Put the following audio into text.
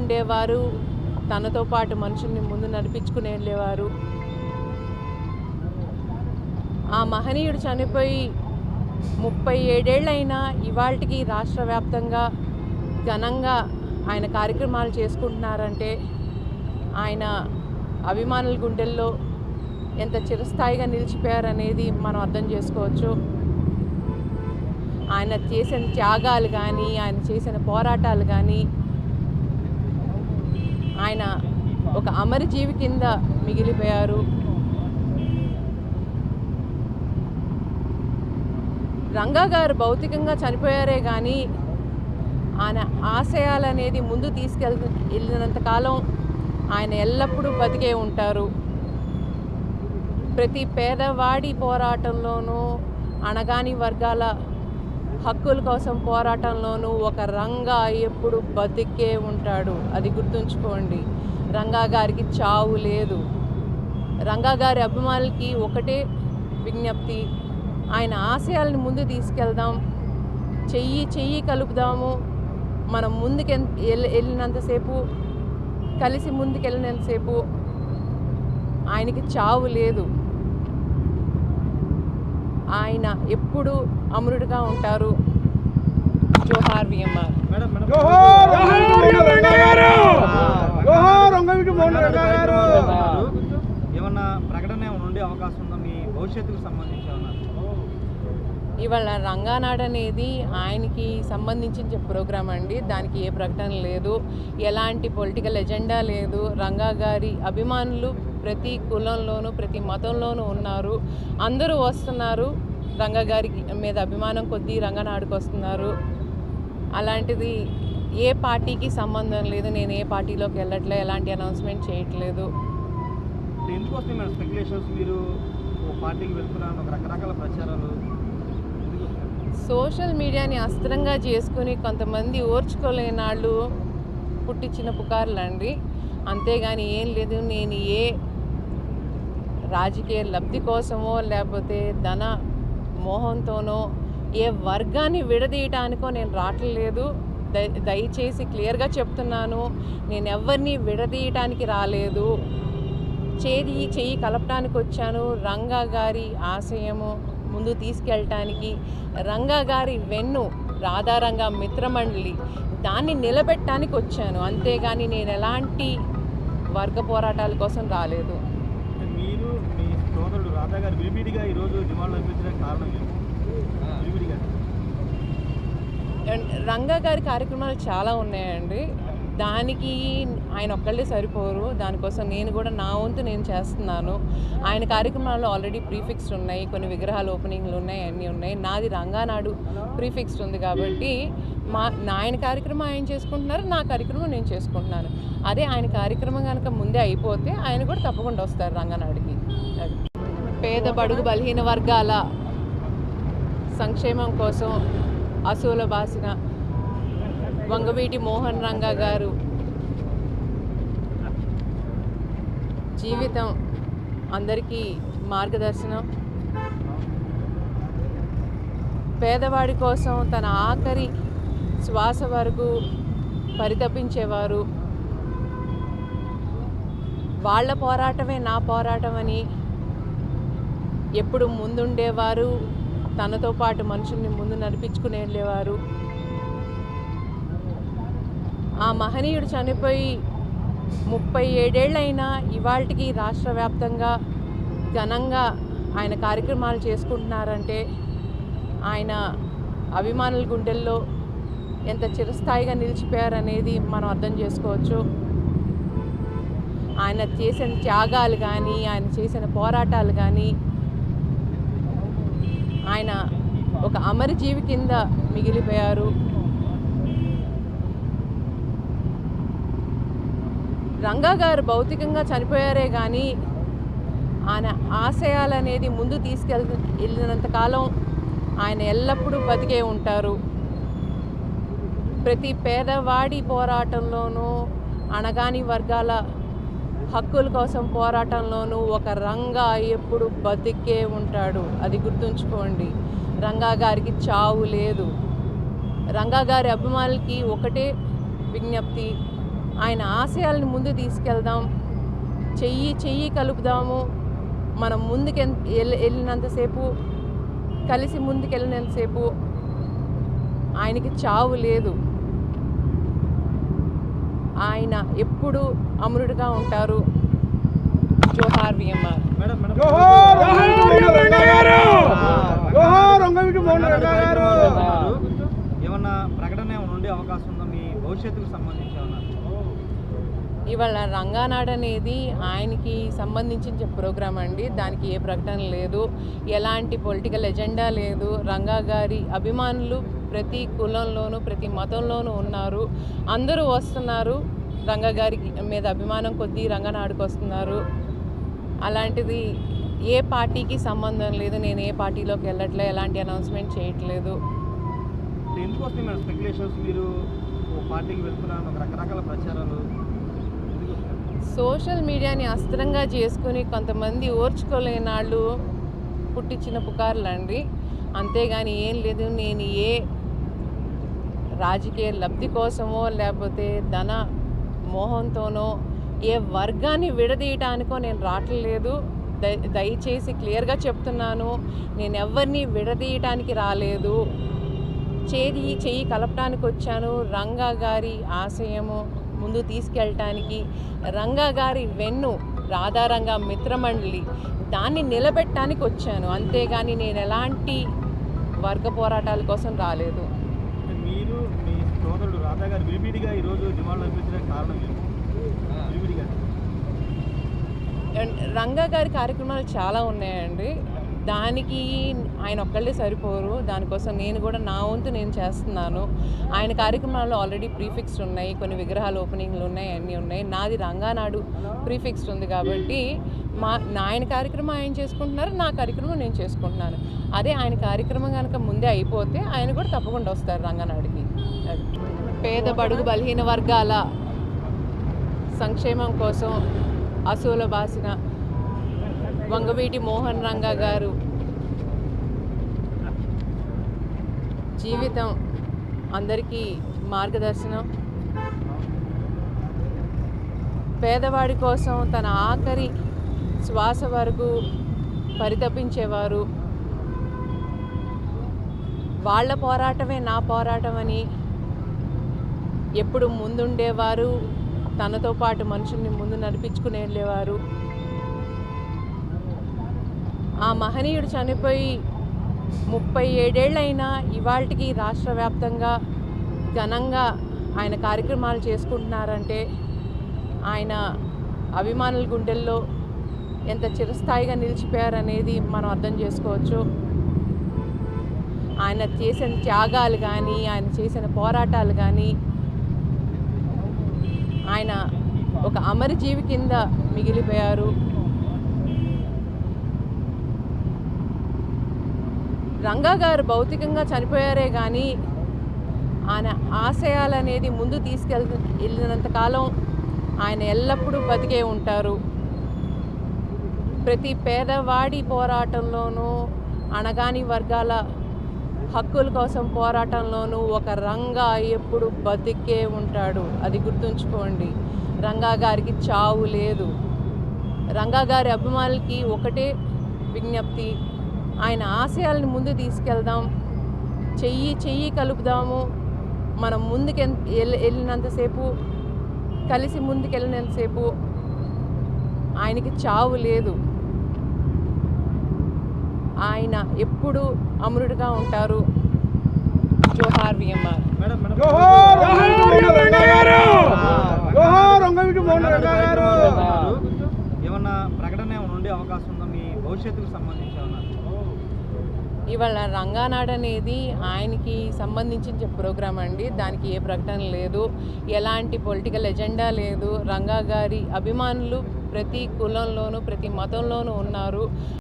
ముందుండేవారు, తనతో పాటు మనుషుల్ని ముందు నడిపించుకుని వెళ్ళేవారు. ఆ మహనీయుడు చనిపోయి 37 ఏళ్ళైనా ఇవాళకి రాష్ట్ర వ్యాప్తంగా ఘనంగా ఆయన కార్యక్రమాలు చేసుకుంటున్నారంటే ఆయన అభిమానుల గుండెల్లో ఎంత చిరస్థాయిగా నిలిచిపోయారనేది మనం అర్థం చేసుకోవచ్చు. ఆయన చేసిన త్యాగాలు కానీ, ఆయన చేసిన పోరాటాలు కానీ, ఆయన ఒక అమరజీవి కింద మిగిలిపోయారు. రంగా గారు భౌతికంగా చనిపోయారే కానీ ఆయన ఆశయాలు అనేది ముందు వెళ్ళినంతకాలం ఆయన ఎల్లప్పుడూ బతికే ఉంటారు. ప్రతి పేదవాడి పోరాటంలోనూ, అణగాని వర్గాల హక్కుల కోసం పోరాటంలోనూ ఒక రంగా ఎప్పుడు బతికే ఉంటాడు. అది గుర్తుంచుకోండి. రంగా గారికి చావు లేదు. రంగా గారి అభిమానులకి ఒకటే విజ్ఞప్తి, ఆయన ఆశయాలను ముందు తీసుకెళ్దాం, చెయ్యి కలుపుదాము. మనం ముందుకు వెళ్ళినంతసేపు, కలిసి ముందుకెళ్ళినంతసేపు ఆయనకి చావు లేదు. ఆయన ఎప్పుడు అమరుడుగా ఉంటారు. జోహార్ విఎంఆర్. ఏమన్నా ప్రకటన ఉండే అవకాశం ఉందా మీ భవిష్యత్తుకు సంబంధించి? ఇవాళ రంగానాడు అనేది ఆయనకి సంబంధించిన ప్రోగ్రామ్ అండి. దానికి ఏ ప్రకటన లేదు, ఎలాంటి పొలిటికల్ ఎజెండా లేదు. రంగా గారి అభిమానులు ప్రతి కులంలోనూ, ప్రతి మతంలోనూ ఉన్నారు. అందరూ వస్తున్నారు. రంగా గారి మీద అభిమానం కొద్దీ రంగనాడుకు వస్తున్నారు. అలాంటిది ఏ పార్టీకి సంబంధం లేదు. నేను ఏ పార్టీలోకి వెళ్ళట్లేదు, ఎలాంటి అనౌన్స్మెంట్ చేయట్లేదు. ఎందుకు వస్తాయి మేడం స్పెక్యులేషన్స్? మీరు పార్టీకి వెళ్తున్నాను, రకరకాల ప్రచారాలు. సోషల్ మీడియాని అస్త్రంగా చేసుకుని కొంతమంది ఓర్చుకోలేని వాళ్ళు పుట్టించిన పుకార్లు అండి. అంతేగాని ఏం లేదు. నేను ఏ రాజకీయ లబ్ధి కోసమో, లేకపోతే ధన మోహంతోనో, ఏ వర్గాన్ని విడదీయటానికో నేను రావట్లేదు. దయచేసి క్లియర్గా చెప్తున్నాను, నేను ఎవరిని విడదీయటానికి రాలేదు. చెయ్యి కలపడానికి వచ్చాను. రంగా గారి ఆశయము ముందు తీసుకెళ్ళటానికి, రంగా గారి వెన్ను రాధారంగా మిత్రమండలి దాన్ని నిలబెట్టడానికి వచ్చాను. అంతేగాని నేను ఎలాంటి వర్గ పోరాటాల కోసం రాలేదు. మీరు మీ సోదరుడు రాధా గారు విడివిడిగా ఈరోజు డిమాండ్లు అనిపించడానికి కారణం ఏంటి? రంగా గారి కార్యక్రమాలు చాలా ఉన్నాయండి. దానికి ఆయన ఒక్కళ్ళే సరిపోరు. దానికోసం నేను కూడా నా వంతు నేను చేస్తున్నాను. ఆయన కార్యక్రమాల్లో ఆల్రెడీ ప్రీఫిక్స్డ్ ఉన్నాయి, కొన్ని విగ్రహాలు ఓపెనింగ్లు ఉన్నాయి, అన్నీ ఉన్నాయి. నాది రంగానాడు ప్రీఫిక్స్డ్ ఉంది కాబట్టి ఆయన కార్యక్రమం ఆయన చేసుకుంటున్నారు, నా కార్యక్రమం నేను చేసుకుంటున్నాను. అదే ఆయన కార్యక్రమం కనుక ముందే అయిపోతే ఆయన కూడా తప్పకుండా వస్తారు రంగానాడుకి. పేద బడుగు బలహీన వర్గాల సంక్షేమం కోసం అసూల బాసిన వంగవీటి మోహన్ రంగా గారు జీవితం అందరికీ మార్గదర్శనం. పేదవాడి కోసం తన ఆఖరి శ్వాస వరకు పరితపించేవారు. వాళ్ళ పోరాటమే నా పోరాటం అని ఎప్పుడు ముందుండేవారు, తనతో పాటు మనుషుల్ని ముందు నడిపించుకుని వెళ్ళేవారు. ఆ మహనీయుడు చనిపోయి 37 ఏళ్ళైనా ఇవాళకి రాష్ట్ర వ్యాప్తంగా ఘనంగా ఆయన కార్యక్రమాలు చేసుకుంటున్నారంటే ఆయన అభిమానుల గుండెల్లో ఎంత చిరస్థాయిగా నిలిచిపోయారనేది మనం అర్థం చేసుకోవచ్చు. ఆయన చేసిన త్యాగాలు కానీ, ఆయన చేసిన పోరాటాలు కానీ, ఆయన ఒక అమరజీవి కింద మిగిలిపోయారు. రంగా గారు భౌతికంగా చనిపోయారే కానీ ఆయన ఆశయాలు అనేది ముందు వెళ్ళినంతకాలం ఆయన ఎల్లప్పుడూ బతికే ఉంటారు. ప్రతి పేదవాడి పోరాటంలోనూ, అణగాని వర్గాల హక్కుల కోసం పోరాటంలోనూ ఒక రంగా ఎప్పుడు బతికే ఉంటాడు. అది గుర్తుంచుకోండి. రంగా గారికి చావు లేదు. రంగా గారి అభిమానులకి ఒకటే విజ్ఞప్తి, ఆయన ఆశయాలను ముందు తీసుకెళ్దాం, చెయ్యి చెయ్యి కలుపుదాము, మనం ముందుకు వెళ్ళినంతసేపు, కలిసి ముందుకెళ్ళినంతసేపు ఆయనకి చావు లేదు. ఆయన ఎప్పుడు అమరుడుగా ఉంటారు. జోహార్ విఎంఆర్. ఏమన్నా ప్రకటన ఏమైనా ఉండే అవకాశం ఉందా మీ భవిష్యత్తుకు సంబంధించి? ఇవాళ రంగానాడు అనేది ఆయనకి సంబంధించిన ప్రోగ్రామ్ అండి. దానికి ఏ ప్రకటన లేదు, ఎలాంటి పొలిటికల్ ఎజెండా లేదు. రంగా గారి అభిమానులు ప్రతి కులంలోనూ ప్రతి మతంలోనూ ఉన్నారు. అందరూ వస్తున్నారు, రంగా గారి మీద అభిమానం కొద్దీ రంగనాడుకు వస్తున్నారు. అలాంటిది ఏ పార్టీకి సంబంధం లేదు. నేను ఏ పార్టీలోకి వెళ్ళట్లే, ఎలాంటి అనౌన్స్మెంట్ చేయట్లేదు. ఎందుకు వస్తాయి మేడం స్పెక్యులేషన్స్? మీరు పార్టీకి వెళ్తున్నాను, రకరకాల ప్రచారాలు. సోషల్ మీడియాని అస్త్రంగా చేసుకుని కొంతమంది ఓర్చుకోలేని వాళ్ళు పుట్టించిన పుకార్లండి, అంతేగాని ఏం లేదు. నేను ఏ రాజకీయ లబ్ధి కోసమో లేకపోతే ధన మోహంతోనో ఏ వర్గాన్ని విడదీయటానికో నేను రావట్లేదు. దయచేసి క్లియర్గా చెప్తున్నాను, నేను ఎవరిని విడదీయటానికి రాలేదు, చెయ్యి కలపడానికి వచ్చాను. రంగా గారి ఆశయము ముందు తీసుకెళ్ళటానికి, రంగా గారి వెన్ను రాధారంగా మిత్రమండలి దాన్ని నిలబెట్టడానికి వచ్చాను, అంతేగాని నేను ఎలాంటి వర్గ పోరాటాల కోసం రాలేదు. మీరు మీ సోదరుడు రాధా గారు విడివిడిగా ఈరోజు డిమాండ్ అనిపించడానికి కారణం ఏంటి? విడివిడిగా రంగా గారి కార్యక్రమాలు చాలా ఉన్నాయండి. దానికి ఆయన ఒక్కళ్ళే సరిపోరు. దానికోసం నేను కూడా నా వంతు నేను చేస్తున్నాను. ఆయన కార్యక్రమాల్లో ఆల్రెడీ ప్రీఫిక్స్డ్ ఉన్నాయి, కొన్ని విగ్రహాల ఓపెనింగ్లు ఉన్నాయి, అన్నీ ఉన్నాయి. నాది రంగానాడు ప్రీఫిక్స్డ్ ఉంది కాబట్టి ఆయన కార్యక్రమం ఆయన చేసుకుంటున్నారు, నా కార్యక్రమం నేను చేసుకుంటున్నాను. అదే ఆయన కార్యక్రమం కనుక ముందే అయిపోతే ఆయన కూడా తప్పకుండా వస్తారు రంగానాడుకి. పేద బడుగు బలహీన వర్గాల సంక్షేమం కోసం అసూల బాసిన వంగవీటి మోహన్ రంగా గారు జీవితం అందరికీ మార్గదర్శనం. పేదవాడి కోసం తన ఆఖరి శ్వాస వరకు పరితపించేవారు. వాళ్ళ పోరాటమే నా పోరాటం అని ఎప్పుడు ముందుండేవారు, తనతో పాటు మనుషుల్ని ముందు నడిపించుకుని వెళ్ళేవారు. ఆ మహనీయుడు చనిపోయి 37 ఏళ్ళైనా ఇవాళకి రాష్ట్ర వ్యాప్తంగా ఘనంగా ఆయన కార్యక్రమాలు చేసుకుంటున్నారంటే ఆయన అభిమానుల గుండెల్లో ఎంత చిరస్థాయిగా నిలిచిపోయారనేది మనం అర్థం చేసుకోవచ్చు. ఆయన చేసిన త్యాగాలు కానీ, ఆయన చేసిన పోరాటాలు కానీ, ఆయన ఒక అమరజీవి కింద మిగిలిపోయారు. రంగా గారు భౌతికంగా చనిపోయారే కానీ ఆయన ఆశయాలు అనేది ముందు వెళ్ళినంతకాలం ఆయన ఎల్లప్పుడూ బతికే ఉంటారు. ప్రతి పేదవాడి పోరాటంలోనూ, అణగాని వర్గాల హక్కుల కోసం పోరాటంలోనూ ఒక రంగా ఎప్పుడు బతికే ఉంటాడు. అది గుర్తుంచుకోండి. రంగా గారికి చావు లేదు. రంగా గారి అభిమానులకి ఒకటే విజ్ఞప్తి, ఆయన ఆశయాలను ముందు తీసుకెళ్దాం, చెయ్యి చెయ్యి కలుపుదాము, మనం ముందుకు వెళ్ళినంతసేపు, కలిసి ముందుకెళ్ళినంతసేపు ఆయనకి చావు లేదు. ఆయన ఎప్పుడు అమరుడుగా ఉంటారు. జోహార్ విఎంఆర్. ఏమన్నా ప్రకటన ఏమైనా ఉండే అవకాశం ఉందా మీ భవిష్యత్తుకు సంబంధించి? ఇవాళ రంగానాడు అనేది ఆయనకి సంబంధించిన ప్రోగ్రామ్ అండి. దానికి ఏ ప్రకటన లేదు, ఎలాంటి పొలిటికల్ ఎజెండా లేదు. రంగా గారి అభిమానులు ప్రతి కులంలోనూ ప్రతి మతంలోనూ ఉన్నారు.